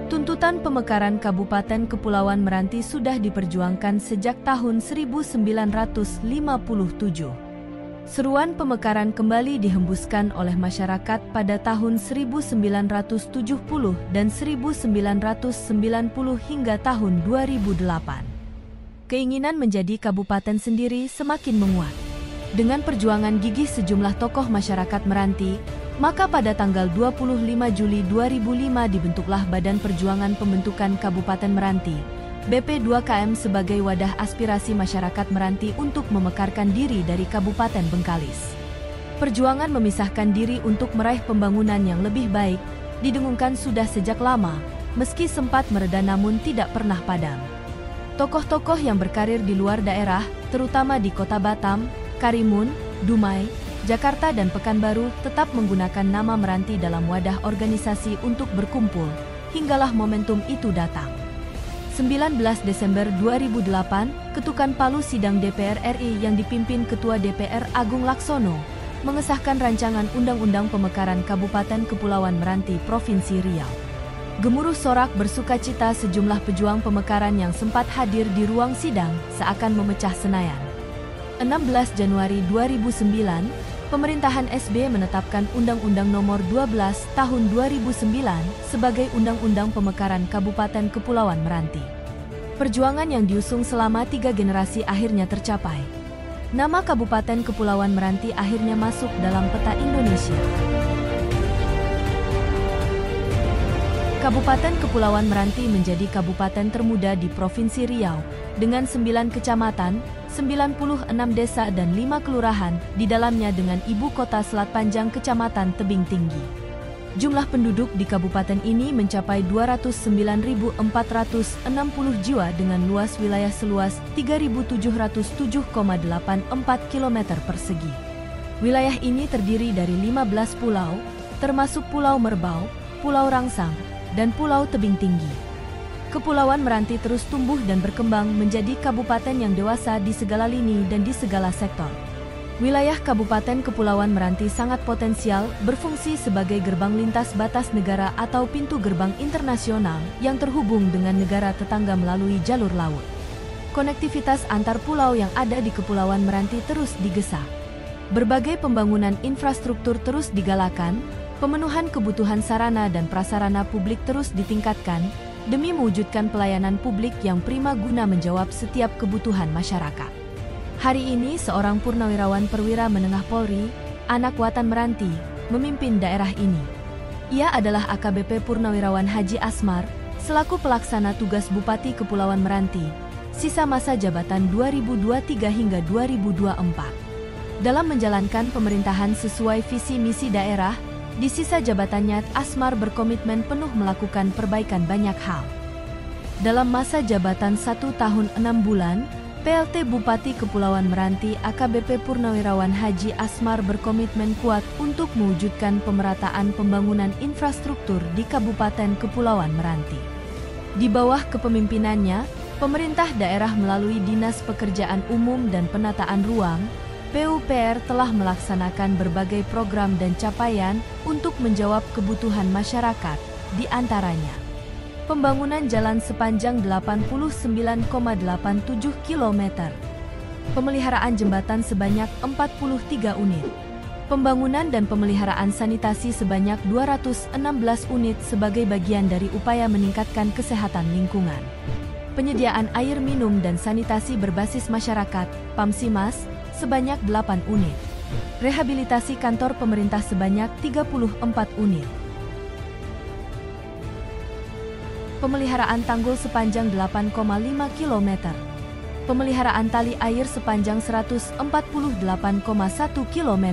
Tuntutan pemekaran Kabupaten Kepulauan Meranti sudah diperjuangkan sejak tahun 1957. Seruan pemekaran kembali dihembuskan oleh masyarakat pada tahun 1970 dan 1990 hingga tahun 2008. Keinginan menjadi kabupaten sendiri semakin menguat. Dengan perjuangan gigih sejumlah tokoh masyarakat Meranti, maka pada tanggal 25 Juli 2005 dibentuklah Badan Perjuangan Pembentukan Kabupaten Meranti, BP2KM sebagai wadah aspirasi masyarakat Meranti untuk memekarkan diri dari Kabupaten Bengkalis. Perjuangan memisahkan diri untuk meraih pembangunan yang lebih baik, didengungkan sudah sejak lama, meski sempat mereda namun tidak pernah padam. Tokoh-tokoh yang berkarir di luar daerah, terutama di Kota Batam, Karimun, Dumai, Jakarta dan Pekanbaru tetap menggunakan nama Meranti dalam wadah organisasi untuk berkumpul, hinggalah momentum itu datang. 19 Desember 2008, ketukan palu sidang DPR RI yang dipimpin Ketua DPR Agung Laksono, mengesahkan rancangan Undang-Undang Pemekaran Kabupaten Kepulauan Meranti Provinsi Riau. Gemuruh sorak bersukacita sejumlah pejuang pemekaran yang sempat hadir di ruang sidang seakan memecah Senayan. 16 Januari 2009, pemerintahan SB menetapkan Undang-Undang Nomor 12 Tahun 2009 sebagai Undang-Undang Pemekaran Kabupaten Kepulauan Meranti. Perjuangan yang diusung selama 3 generasi akhirnya tercapai. Nama Kabupaten Kepulauan Meranti akhirnya masuk dalam peta Indonesia. Kabupaten Kepulauan Meranti menjadi kabupaten termuda di Provinsi Riau, dengan 9 kecamatan, 96 desa dan 5 kelurahan, di dalamnya dengan ibu kota Selat Panjang Kecamatan Tebing Tinggi. Jumlah penduduk di kabupaten ini mencapai 209.460 jiwa dengan luas wilayah seluas 3.707,84 km persegi. Wilayah ini terdiri dari 15 pulau, termasuk Pulau Merbau, Pulau Rangsang, dan Pulau Tebing Tinggi. Kepulauan Meranti terus tumbuh dan berkembang menjadi kabupaten yang dewasa di segala lini dan di segala sektor. Wilayah Kabupaten Kepulauan Meranti sangat potensial berfungsi sebagai gerbang lintas batas negara atau pintu gerbang internasional yang terhubung dengan negara tetangga melalui jalur laut. Konektivitas antar pulau yang ada di Kepulauan Meranti terus digesa. Berbagai pembangunan infrastruktur terus digalakan, pemenuhan kebutuhan sarana dan prasarana publik terus ditingkatkan, demi mewujudkan pelayanan publik yang prima guna menjawab setiap kebutuhan masyarakat. Hari ini seorang purnawirawan perwira menengah Polri, anak watan Meranti, memimpin daerah ini. Ia adalah AKBP Purnawirawan Haji Asmar, selaku pelaksana tugas Bupati Kepulauan Meranti, sisa masa jabatan 2023 hingga 2024. Dalam menjalankan pemerintahan sesuai visi misi daerah, di sisa jabatannya, Asmar berkomitmen penuh melakukan perbaikan banyak hal. Dalam masa jabatan 1 tahun 6 bulan, PLT Bupati Kepulauan Meranti AKBP Purnawirawan Haji Asmar berkomitmen kuat untuk mewujudkan pemerataan pembangunan infrastruktur di Kabupaten Kepulauan Meranti. Di bawah kepemimpinannya, pemerintah daerah melalui Dinas Pekerjaan Umum dan Penataan Ruang, PUPR telah melaksanakan berbagai program dan capaian untuk menjawab kebutuhan masyarakat, di antaranya pembangunan jalan sepanjang 89,87 km, pemeliharaan jembatan sebanyak 43 unit, pembangunan dan pemeliharaan sanitasi sebanyak 216 unit sebagai bagian dari upaya meningkatkan kesehatan lingkungan, penyediaan air minum dan sanitasi berbasis masyarakat, PAMSIMAS, sebanyak 8 unit. Rehabilitasi kantor pemerintah sebanyak 34 unit. Pemeliharaan tanggul sepanjang 8,5 km. Pemeliharaan tali air sepanjang 148,1 km.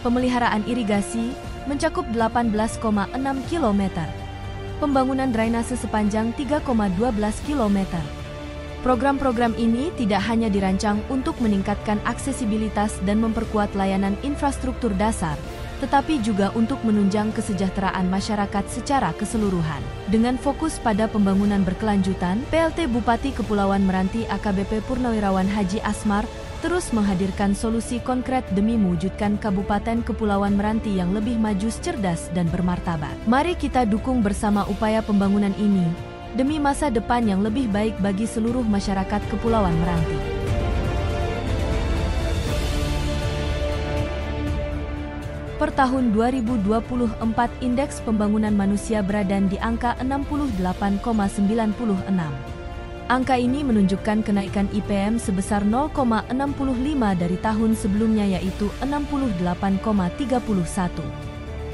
Pemeliharaan irigasi mencakup 18,6 km. Pembangunan drainase sepanjang 3,12 km. Program-program ini tidak hanya dirancang untuk meningkatkan aksesibilitas dan memperkuat layanan infrastruktur dasar, tetapi juga untuk menunjang kesejahteraan masyarakat secara keseluruhan. Dengan fokus pada pembangunan berkelanjutan, PLT Bupati Kepulauan Meranti AKBP Purnawirawan Haji Asmar terus menghadirkan solusi konkret demi mewujudkan Kabupaten Kepulauan Meranti yang lebih maju, cerdas, dan bermartabat. Mari kita dukung bersama upaya pembangunan ini, demi masa depan yang lebih baik bagi seluruh masyarakat Kepulauan Meranti. Per tahun 2024, Indeks Pembangunan Manusia berada di angka 68,96. Angka ini menunjukkan kenaikan IPM sebesar 0,65 dari tahun sebelumnya, yaitu 68,31.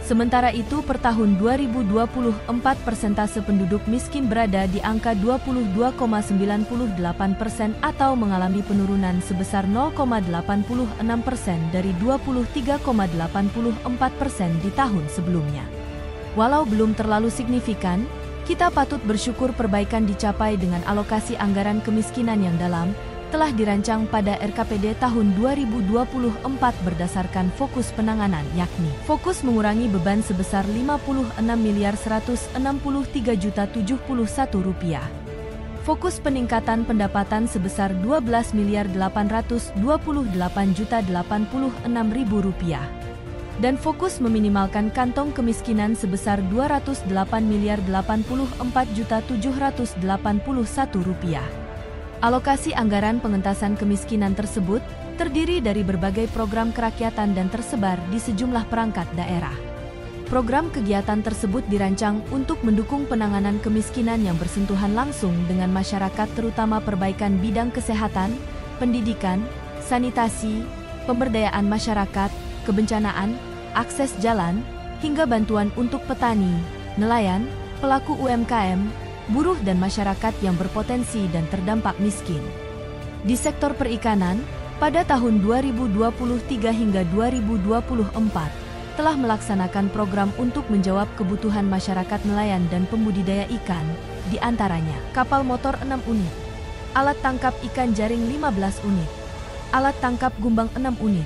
Sementara itu, per tahun 2024 persentase penduduk miskin berada di angka 22,98% atau mengalami penurunan sebesar 0,86% dari 23,84% di tahun sebelumnya. Walau belum terlalu signifikan, kita patut bersyukur perbaikan dicapai dengan alokasi anggaran kemiskinan yang dalam telah dirancang pada RKPD tahun 2024 berdasarkan fokus penanganan, yakni fokus mengurangi beban sebesar Rp56.163.071, fokus peningkatan pendapatan sebesar Rp12.828.086.000, dan fokus meminimalkan kantong kemiskinan sebesar Rp208.084.781. Alokasi anggaran pengentasan kemiskinan tersebut terdiri dari berbagai program kerakyatan dan tersebar di sejumlah perangkat daerah. Program kegiatan tersebut dirancang untuk mendukung penanganan kemiskinan yang bersentuhan langsung dengan masyarakat, terutama perbaikan bidang kesehatan, pendidikan, sanitasi, pemberdayaan masyarakat, kebencanaan, akses jalan, hingga bantuan untuk petani, nelayan, pelaku UMKM, buruh dan masyarakat yang berpotensi dan terdampak miskin. Di sektor perikanan, pada tahun 2023 hingga 2024, telah melaksanakan program untuk menjawab kebutuhan masyarakat nelayan dan pembudidaya ikan, di antaranya kapal motor 6 unit, alat tangkap ikan jaring 15 unit, alat tangkap gumbang 6 unit,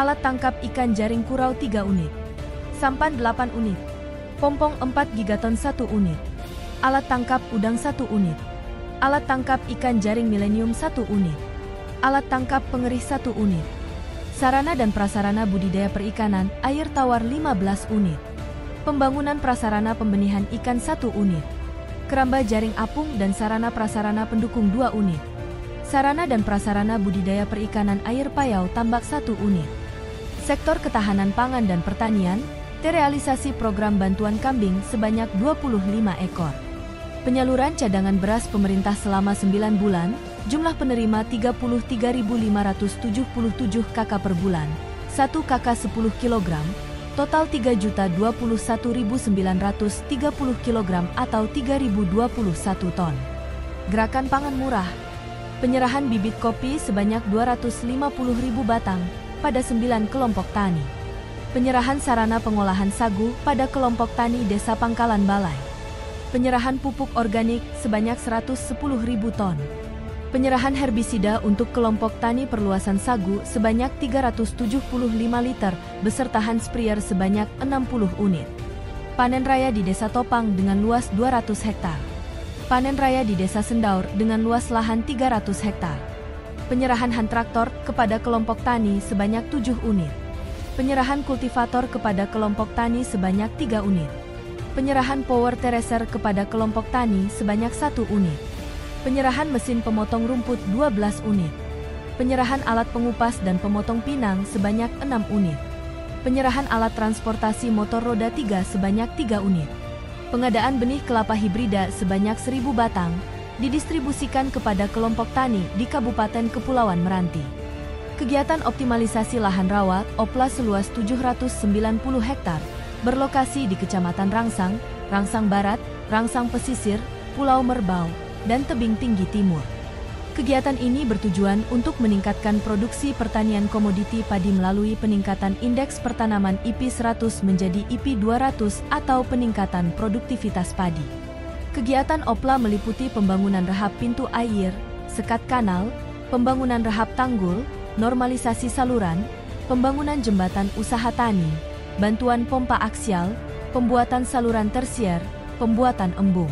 alat tangkap ikan jaring kurau 3 unit, sampan 8 unit, pompong 4 gigaton 1 unit, alat tangkap udang 1 unit, alat tangkap ikan jaring milenium 1 unit, alat tangkap pengerih 1 unit, sarana dan prasarana budidaya perikanan air tawar 15 unit, pembangunan prasarana pembenihan ikan 1 unit, keramba jaring apung dan sarana prasarana pendukung 2 unit, sarana dan prasarana budidaya perikanan air payau tambak 1 unit. Sektor ketahanan pangan dan pertanian, terrealisasi program bantuan kambing sebanyak 25 ekor. Penyaluran cadangan beras pemerintah selama 9 bulan, jumlah penerima 33.577 KK per bulan, 1 KK 10 kg, total 3.021.930 kg atau 3.021 ton. Gerakan pangan murah, penyerahan bibit kopi sebanyak 250.000 batang pada 9 kelompok tani. Penyerahan sarana pengolahan sagu pada kelompok tani Desa Pangkalan Balai. Penyerahan pupuk organik sebanyak 110.000 ton. Penyerahan herbisida untuk kelompok tani perluasan sagu sebanyak 375 liter beserta hand sprayer sebanyak 60 unit. Panen raya di Desa Topang dengan luas 200 hektar. Panen raya di Desa Sendaur dengan luas lahan 300 hektar. Penyerahan hand traktor kepada kelompok tani sebanyak 7 unit. Penyerahan kultivator kepada kelompok tani sebanyak 3 unit. Penyerahan power thresher kepada kelompok tani sebanyak 1 unit. Penyerahan mesin pemotong rumput 12 unit. Penyerahan alat pengupas dan pemotong pinang sebanyak 6 unit. Penyerahan alat transportasi motor roda 3 sebanyak 3 unit. Pengadaan benih kelapa hibrida sebanyak 1.000 batang didistribusikan kepada kelompok tani di Kabupaten Kepulauan Meranti. Kegiatan optimalisasi lahan rawa (OPLA) seluas 790 hektar berlokasi di Kecamatan Rangsang, Rangsang Barat, Rangsang Pesisir, Pulau Merbau, dan Tebing Tinggi Timur. Kegiatan ini bertujuan untuk meningkatkan produksi pertanian komoditi padi melalui peningkatan indeks pertanaman IP 100 menjadi IP 200 atau peningkatan produktivitas padi. Kegiatan OPLA meliputi pembangunan rehab pintu air, sekat kanal, pembangunan rehab tanggul, normalisasi saluran, pembangunan jembatan usaha tani, bantuan pompa aksial, pembuatan saluran tersier, pembuatan embung.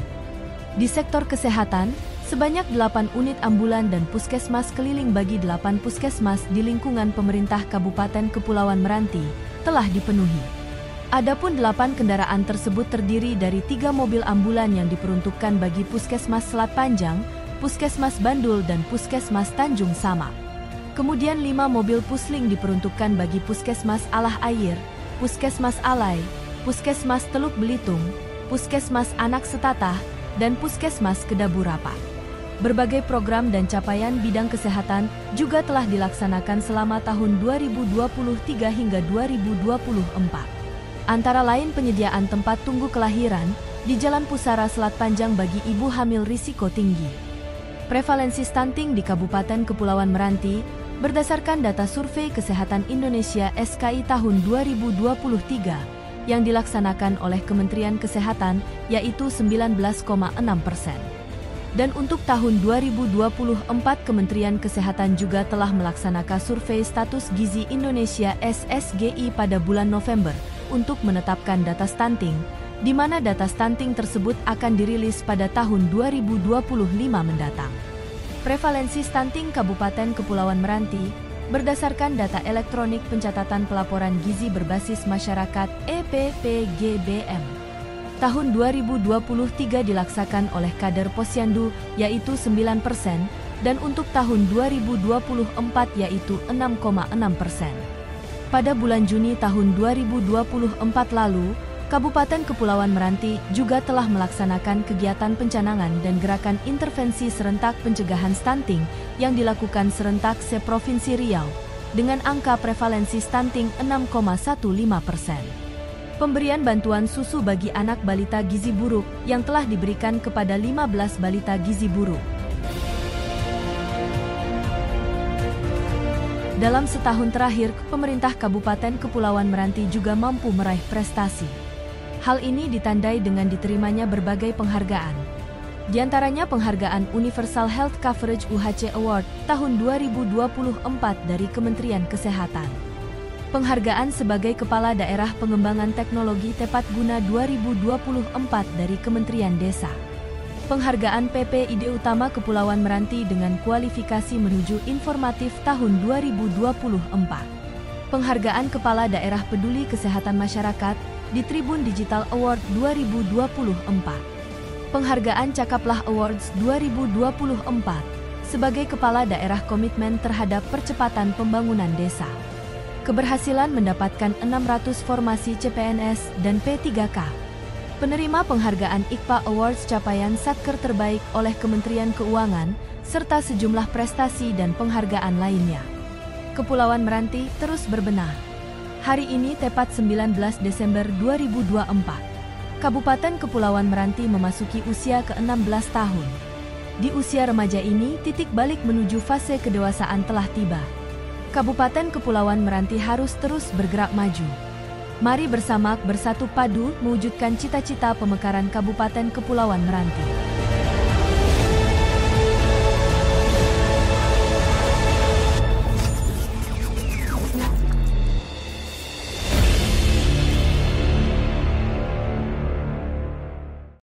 Di sektor kesehatan, sebanyak 8 unit ambulan dan puskesmas keliling bagi 8 puskesmas di lingkungan pemerintah Kabupaten Kepulauan Meranti telah dipenuhi. Adapun 8 kendaraan tersebut terdiri dari 3 mobil ambulan yang diperuntukkan bagi Puskesmas Selat Panjang, Puskesmas Bandul dan Puskesmas Tanjung Sama. Kemudian 5 mobil pusling diperuntukkan bagi Puskesmas Alah Air, Puskesmas Alai, Puskesmas Teluk Belitung, Puskesmas Anak Setatah, dan Puskesmas Kedaburapa. Berbagai program dan capaian bidang kesehatan juga telah dilaksanakan selama tahun 2023 hingga 2024. Antara lain penyediaan tempat tunggu kelahiran di Jalan Pusara Selat Panjang bagi ibu hamil risiko tinggi. Prevalensi stunting di Kabupaten Kepulauan Meranti berdasarkan data Survei Kesehatan Indonesia SKI tahun 2023 yang dilaksanakan oleh Kementerian Kesehatan yaitu 19,6%. Dan untuk tahun 2024 Kementerian Kesehatan juga telah melaksanakan Survei Status Gizi Indonesia SSGI pada bulan November untuk menetapkan data stunting, di mana data stunting tersebut akan dirilis pada tahun 2025 mendatang. Prevalensi stunting Kabupaten Kepulauan Meranti berdasarkan data elektronik pencatatan pelaporan gizi berbasis masyarakat EPPGBM. Tahun 2023 dilaksanakan oleh kader Posyandu yaitu 9% dan untuk tahun 2024 yaitu 6,6%. Pada bulan Juni tahun 2024 lalu, Kabupaten Kepulauan Meranti juga telah melaksanakan kegiatan pencanangan dan gerakan intervensi serentak pencegahan stunting yang dilakukan serentak se-Provinsi Riau dengan angka prevalensi stunting 6,15%. Pemberian bantuan susu bagi anak balita gizi buruk yang telah diberikan kepada 15 balita gizi buruk. Dalam setahun terakhir, pemerintah Kabupaten Kepulauan Meranti juga mampu meraih prestasi. Hal ini ditandai dengan diterimanya berbagai penghargaan. Di antaranya penghargaan Universal Health Coverage UHC Award tahun 2024 dari Kementerian Kesehatan. Penghargaan sebagai Kepala Daerah Pengembangan Teknologi Tepat Guna 2024 dari Kementerian Desa. Penghargaan PPID Utama Kepulauan Meranti dengan kualifikasi menuju informatif tahun 2024. Penghargaan Kepala Daerah Peduli Kesehatan Masyarakat di Tribun Digital Award 2024. Penghargaan Cakaplah Awards 2024 sebagai Kepala Daerah Komitmen terhadap Percepatan Pembangunan Desa. Keberhasilan mendapatkan 600 formasi CPNS dan P3K. Penerima penghargaan IKPA Awards capaian Satker terbaik oleh Kementerian Keuangan, serta sejumlah prestasi dan penghargaan lainnya. Kepulauan Meranti terus berbenah. Hari ini tepat 19 Desember 2024. Kabupaten Kepulauan Meranti memasuki usia ke-16 tahun. Di usia remaja ini, titik balik menuju fase kedewasaan telah tiba. Kabupaten Kepulauan Meranti harus terus bergerak maju. Mari bersama bersatu padu mewujudkan cita-cita pemekaran Kabupaten Kepulauan Meranti.